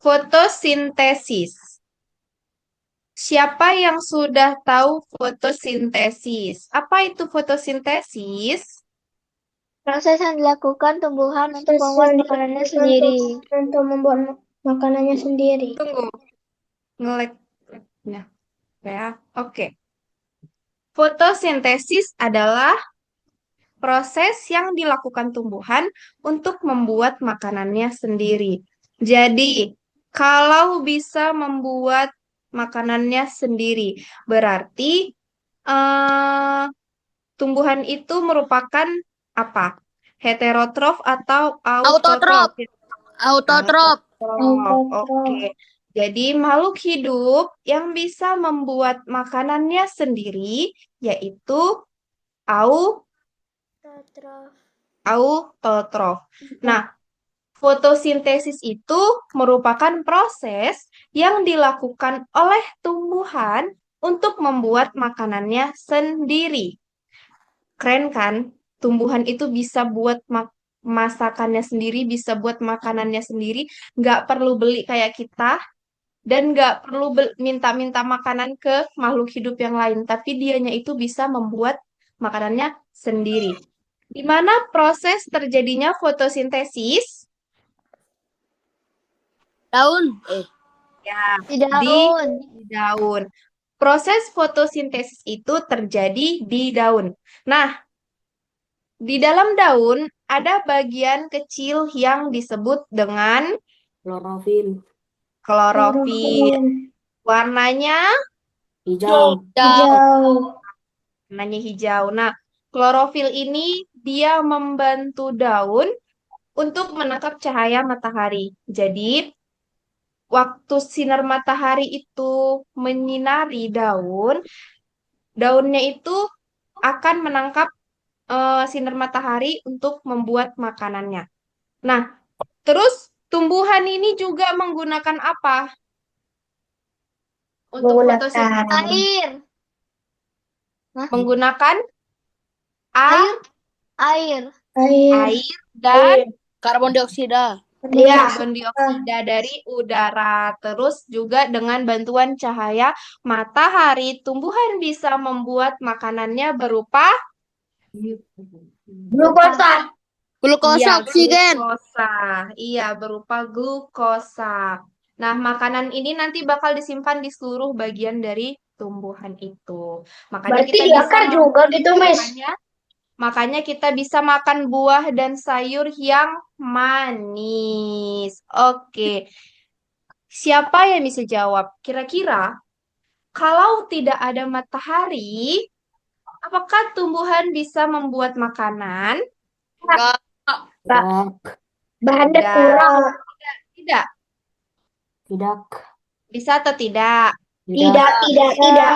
Fotosintesis. Siapa yang sudah tahu fotosintesis? Apa itu fotosintesis? Proses yang dilakukan tumbuhan untuk Proses membuat yang makanannya dilakukan sendiri. untuk membuat makanannya sendiri. Tunggu, ngelek. Nah, ya. Oke. Fotosintesis adalah proses yang dilakukan tumbuhan untuk membuat makanannya sendiri. Jadi, kalau bisa membuat makanannya sendiri, berarti eh, tumbuhan itu merupakan apa? Heterotrof atau Autotrop. autotrof? Autotrop. Autotrof. Oke. Jadi makhluk hidup yang bisa membuat makanannya sendiri yaitu Autotrop. autotrof. Nah, fotosintesis itu merupakan proses yang dilakukan oleh tumbuhan untuk membuat makanannya sendiri. Keren kan? Tumbuhan itu bisa buat masakannya sendiri, bisa buat makanannya sendiri, nggak perlu beli kayak kita, dan nggak perlu minta-minta makanan ke makhluk hidup yang lain, tapi dianya itu bisa membuat makanannya sendiri. Di mana proses terjadinya fotosintesis? Daun. Ya, Di di daun. daun. Proses fotosintesis itu terjadi di daun. Nah, di dalam daun ada bagian kecil yang disebut dengan Klorofil klorofil. Klorofil. Warnanya hijau. Hijau. warnanya hijau. Nah, klorofil ini dia membantu daun untuk menangkap cahaya matahari. Jadi, waktu sinar matahari itu menyinari daun, daunnya itu akan menangkap sinar matahari untuk membuat makanannya. Nah, terus tumbuhan ini juga menggunakan apa untuk Menggunakan fotosintesis? Air. Hah? Menggunakan Air. Air. air. air dan Karbon dioksida. Iya. karbon dioksida dari udara. Terus juga dengan bantuan cahaya matahari, tumbuhan bisa membuat makanannya berupa Glukosa. Glukosa, iya, oksigen. glukosa. Iya, berupa glukosa. Nah, makanan ini nanti bakal disimpan di seluruh bagian dari tumbuhan itu. Makanya Berarti kita di bisa akar juga gitu, Miss. makanya makanya kita bisa makan buah dan sayur yang manis. Oke. Siapa yang bisa jawab? Kira-kira kalau tidak ada matahari, apakah tumbuhan bisa membuat makanan? Enggak. Tidak. Bahannya Tidak. kurang. Tidak. Tidak. Bisa atau tidak? Tidak. Tidak, tidak, tidak.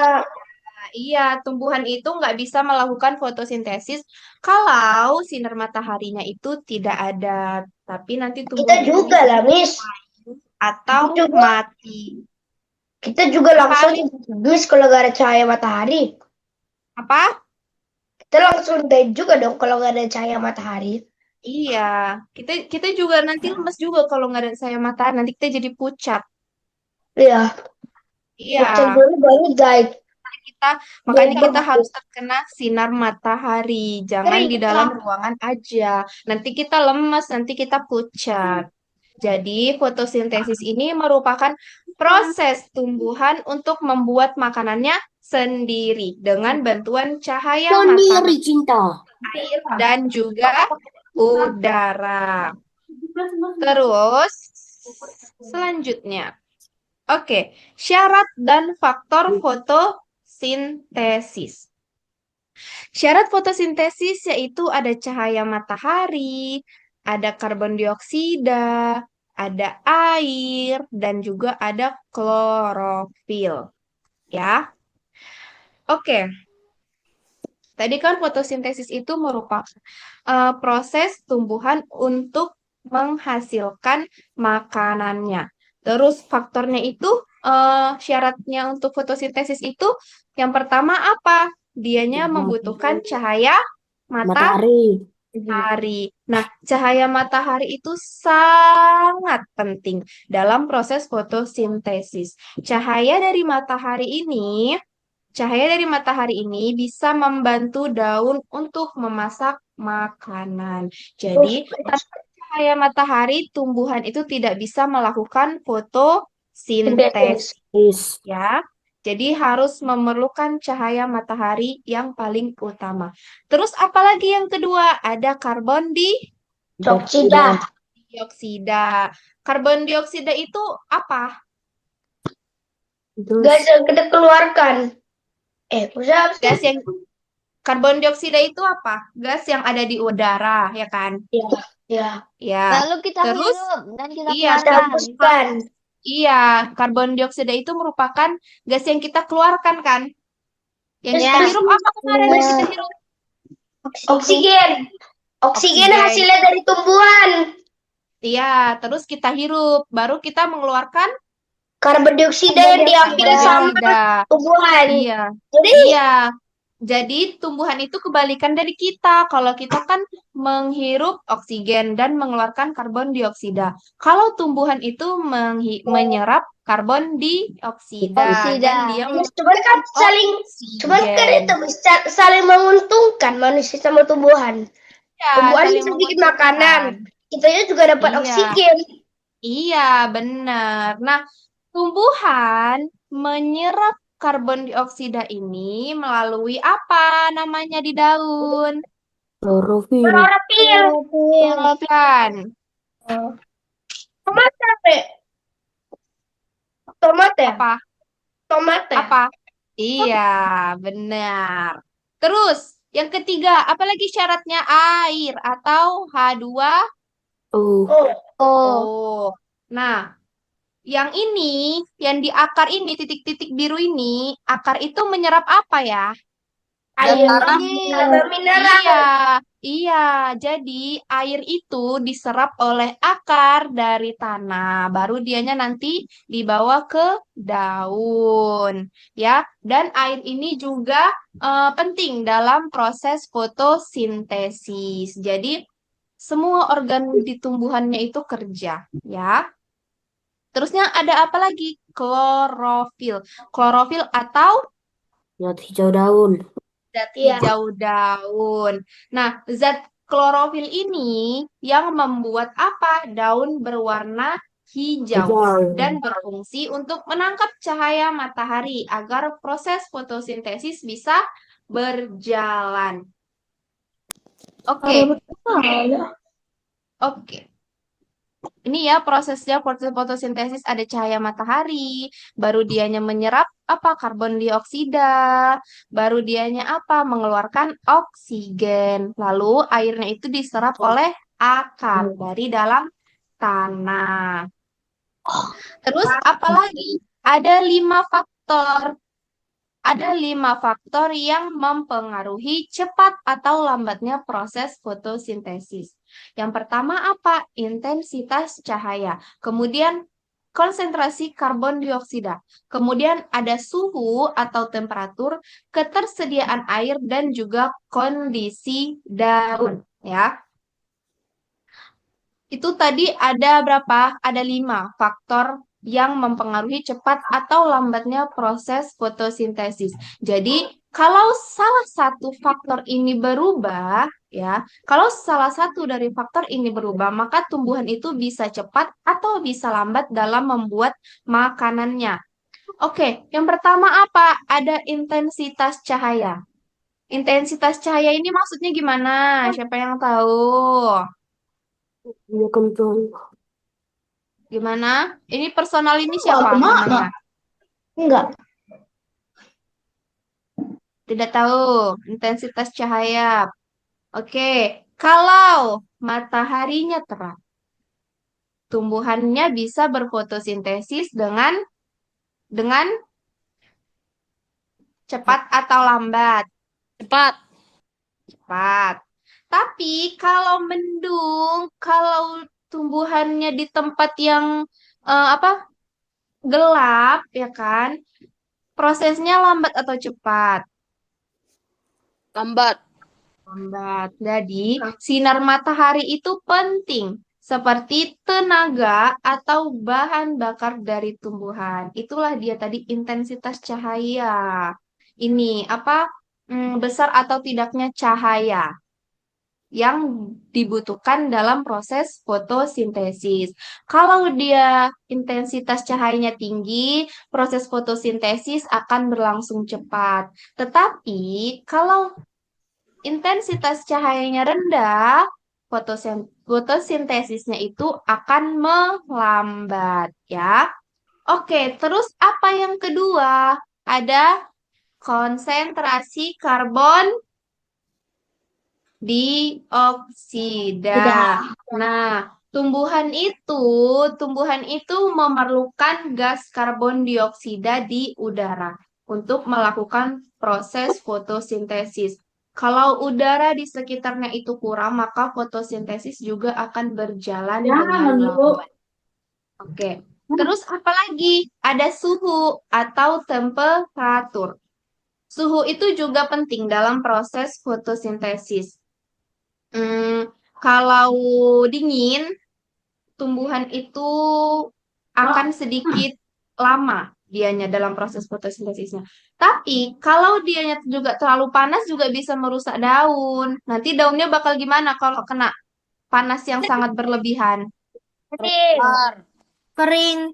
Nah, iya, tumbuhan itu nggak bisa melakukan fotosintesis kalau sinar mataharinya itu tidak ada. Tapi nanti Kita tumbuhan itu juga bisa lah, Miss. atau Kita juga, mati. kita juga langsung Apa? dus kalau nggak ada cahaya matahari. Apa? Kita langsung dead juga dong kalau nggak ada cahaya matahari. Iya, kita kita juga nanti lemes juga kalau nggak ada cahaya matahari. Nanti kita jadi pucat. Iya, pucat Iya. dulu baru guys. kita Makanya kita harus terkena sinar matahari, jangan Kering. di dalam ruangan aja. Nanti kita lemes, nanti kita pucat. Jadi, fotosintesis ini merupakan proses tumbuhan untuk membuat makanannya sendiri dengan bantuan cahaya Sendiri matahari cinta. dan juga udara. Terus, selanjutnya. Oke, syarat dan faktor fotosintesis. Syarat fotosintesis yaitu ada cahaya matahari, ada karbon dioksida, ada air, dan juga ada klorofil. Ya, oke. Tadi kan fotosintesis itu merupakan proses tumbuhan untuk menghasilkan makanannya. Terus faktornya itu syaratnya untuk fotosintesis itu yang pertama apa? Dianya membutuhkan cahaya Matahari. matahari. Nah, cahaya matahari itu sangat penting dalam proses fotosintesis. Cahaya dari matahari ini bisa membantu daun untuk memasak makanan. Jadi, tanpa cahaya matahari, tumbuhan itu tidak bisa melakukan fotosintesis, Sintesis. ya. Jadi harus memerlukan cahaya matahari yang paling utama. Terus apalagi yang kedua? Ada karbon Dioksida. dioksida. Karbon dioksida itu apa? Gas Terus yang kita keluarkan. Maksudnya apa sih? Gas yang Karbon dioksida itu apa? Gas yang ada di udara, ya kan? Ya, ya. Ya. Lalu kita Terus, hirup dan kita iya, Kita keluarkan. hembuskan. iya, karbon dioksida itu merupakan gas yang kita keluarkan, kan? Yang Terus kita Ya. hirup apa kemarin yang kita hirup? Oksigen. Oksigen Oksigen. hasilnya dari tumbuhan. Iya, terus kita hirup, baru kita mengeluarkan Karbon dioksida yang diambil karbon sama dioksida. tumbuhan. Iya, Jadi iya. Jadi tumbuhan itu kebalikan dari kita. Kalau kita kan menghirup oksigen dan mengeluarkan karbon dioksida. Kalau tumbuhan itu menyerap karbon dioksida Dioksida. dan dia cuman kan cuman kan itu oksigen. saling menguntungkan manusia sama tumbuhan. Ya, Tumbuhan saling bisa bikin makanan. menguntungkan. Kitanya juga dapat Iya, oksigen. iya, benar. Nah, tumbuhan menyerap karbon dioksida ini melalui apa namanya di daun? klorofil. Klorofil. Bukan. Tomat apa? Tomat ya? Apa? Tomat ya? Apa? Iya, benar. Terus, yang ketiga, apalagi syaratnya? Air atau Oh, Oh, H2O. Nah, yang ini, yang di akar ini, titik-titik biru ini, akar itu menyerap apa ya? air. Tanah. Ada mineral. Iya, iya. Jadi air itu diserap oleh akar dari tanah, baru dianya nanti dibawa ke daun, ya. Dan air ini juga penting dalam proses fotosintesis. Jadi semua organ di tumbuhannya itu kerja, ya. Terusnya ada apa lagi? Klorofil. Klorofil atau zat hijau daun. zat Iya. hijau daun. Nah, zat klorofil ini yang membuat apa? Daun berwarna hijau Hijau. dan berfungsi untuk menangkap cahaya matahari agar proses fotosintesis bisa berjalan. Oke, oke. Ini ya prosesnya fotosintesis ada cahaya matahari, baru dianya menyerap apa karbon dioksida, baru dianya apa mengeluarkan oksigen. Lalu airnya itu diserap oleh akar dari dalam tanah. Terus apalagi? Ada lima faktor yang mempengaruhi cepat atau lambatnya proses fotosintesis. Yang pertama apa? Intensitas cahaya. Kemudian konsentrasi karbon dioksida. Kemudian ada suhu atau temperatur, ketersediaan air, dan juga kondisi daun. Ya, itu tadi ada berapa? Ada 5 faktor yang mempengaruhi cepat atau lambatnya proses fotosintesis. Jadi, kalau salah satu faktor ini berubah, ya, kalau salah satu dari faktor ini berubah, maka tumbuhan itu bisa cepat atau bisa lambat dalam membuat makanannya. Oke, yang pertama apa? Ada intensitas cahaya. Intensitas cahaya ini maksudnya gimana? Siapa yang tahu? Dia kencang. Gimana? Ini personal ini siapa namanya? Enggak. Tidak tahu. Intensitas cahaya. Oke. Kalau mataharinya terang, tumbuhannya bisa berfotosintesis dengan cepat atau lambat? Cepat. Cepat. Tapi kalau mendung, kalau tumbuhannya di tempat yang apa? Gelap, ya kan? Prosesnya lambat atau cepat? Lambat. lambat. Jadi, sinar matahari itu penting seperti tenaga atau bahan bakar dari tumbuhan. Itulah dia tadi intensitas cahaya. Ini apa? Besar atau tidaknya cahaya yang dibutuhkan dalam proses fotosintesis. Kalau dia intensitas cahayanya tinggi, proses fotosintesis akan berlangsung cepat. Tetapi kalau intensitas cahayanya rendah, fotosintesisnya itu akan melambat ya. Oke, terus apa yang kedua? Ada konsentrasi karbon dioksida. Nah, tumbuhan itu memerlukan gas karbon dioksida di udara untuk melakukan proses fotosintesis. Kalau udara di sekitarnya itu kurang, maka fotosintesis juga akan berjalan dengan lambat. Oke. Terus apa lagi? Ada suhu atau temperatur. Suhu itu juga penting dalam proses fotosintesis. Kalau dingin, tumbuhan itu akan sedikit lama dianya dalam proses fotosintesisnya. Tapi kalau dianya juga terlalu panas juga bisa merusak daun. Nanti daunnya bakal gimana kalau kena panas yang sangat berlebihan? Kering. Kering,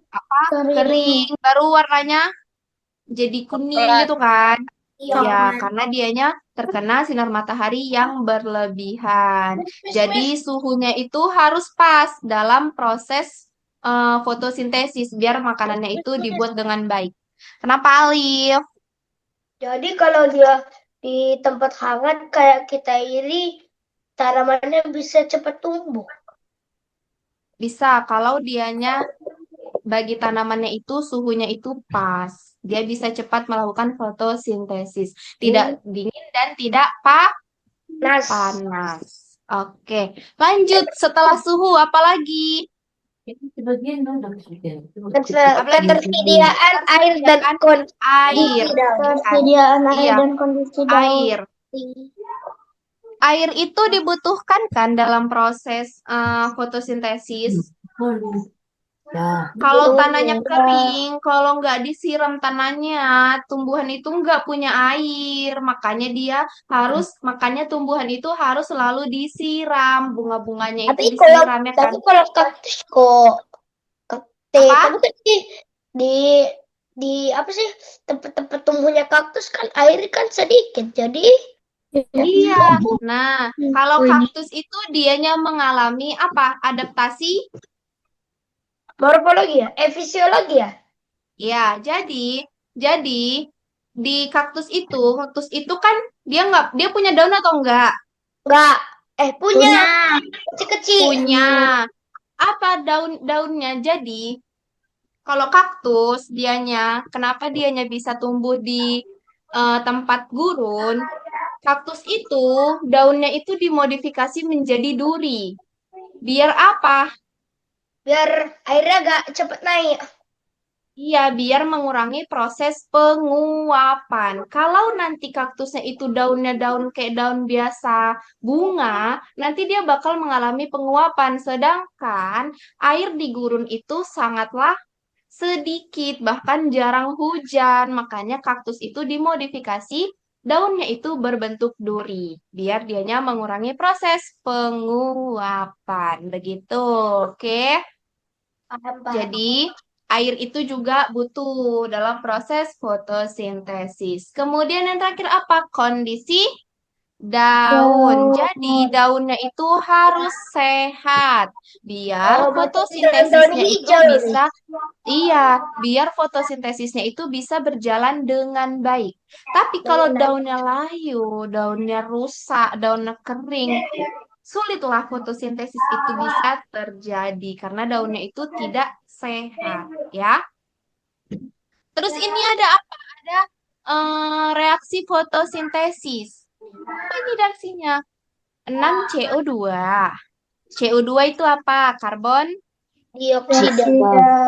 baru warnanya jadi kuning Coklat. gitu kan? Iya. Ya, karena dianya terkena sinar matahari yang berlebihan. Jadi suhunya itu harus pas dalam proses fotosintesis biar makanannya itu dibuat dengan baik. Kenapa, Alif? Jadi kalau dia di tempat hangat kayak kita ini, tanamannya bisa cepat tumbuh. Bisa kalau dianya bagi tanamannya itu suhunya itu pas. Dia bisa cepat melakukan fotosintesis. Tidak dingin dan tidak panas. Oke, lanjut. Setelah suhu, apa lagi? Ketersediaan air dan Air. Ketersediaan air Iya, dan kondisi air. Air itu dibutuhkan kan dalam proses fotosintesis. Kalau tanahnya kering, kalau nggak disiram tanahnya, tumbuhan itu nggak punya air. Makanya tumbuhan itu harus selalu disiram. Bunga-bunganya itu disiram ya kan? Tapi kalau kaktus kok Apa? tapi kan di apa sih tempat-tempat tumbuhnya kaktus kan air kan sedikit jadi Iya. Nah, kalau kaktus itu dianya mengalami apa? Adaptasi. morfologi ya, fisiologi ya. Ya, jadi di kaktus itu kan dia punya daun atau enggak? Enggak, punya kecil-kecil. Punya. Apa daunnya? Jadi, kalau kaktus kenapa dianya bisa tumbuh di tempat gurun? Kaktus itu daunnya itu dimodifikasi menjadi duri. Biar apa? Biar airnya agak cepet naik. Iya, biar mengurangi proses penguapan. Kalau nanti kaktusnya itu daunnya daun kayak daun biasa, bunga, nanti dia bakal mengalami penguapan. Sedangkan air di gurun itu sangatlah sedikit, bahkan jarang hujan. Makanya kaktus itu dimodifikasi, daunnya itu berbentuk duri, biar dianya mengurangi proses penguapan. Begitu, oke? Jadi, air itu juga butuh dalam proses fotosintesis. Kemudian yang terakhir apa? Kondisi daun. Jadi, daunnya itu harus sehat biar fotosintesisnya itu bisa biar fotosintesisnya itu bisa berjalan dengan baik. Tapi kalau daunnya layu, daunnya rusak, daunnya kering, sulitlah fotosintesis itu bisa terjadi karena daunnya itu tidak sehat, ya. Terus ini ada apa? Ada reaksi fotosintesis. Apa ini reaksinya? 6CO2. CO2 itu apa? Karbon Dioksida.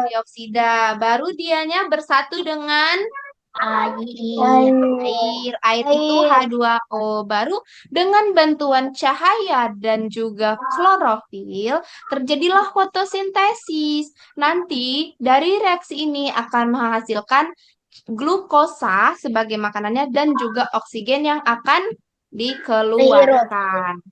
dioksida. Baru dianya bersatu dengan Air itu H2O. Baru dengan bantuan cahaya dan juga klorofil, terjadilah fotosintesis. Nanti dari reaksi ini akan menghasilkan glukosa sebagai makanannya dan juga oksigen yang akan dikeluarkan.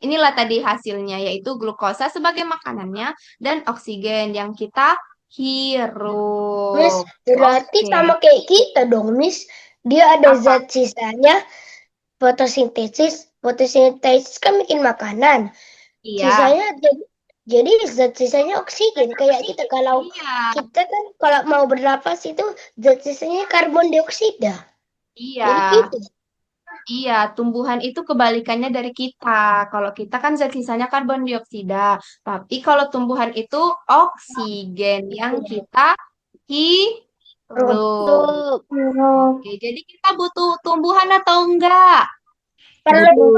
Inilah tadi hasilnya, yaitu glukosa sebagai makanannya dan oksigen yang kita hirup. Miss, berarti Oke. sama kayak kita dong, Miss. Dia ada zat sisanya, fotosintesis kan bikin makanan. Iya. Sisanya jadi zat sisanya oksigen. Kayak kita kalau Iya. kita kan kalau mau bernapas itu zat sisanya karbon dioksida. Iya. Jadi gitu. Iya, tumbuhan itu kebalikannya dari kita. Kalau kita kan zat sisanya karbon dioksida, tapi kalau tumbuhan itu oksigen yang kita hirup. Oke, jadi kita butuh tumbuhan atau enggak? Perlu.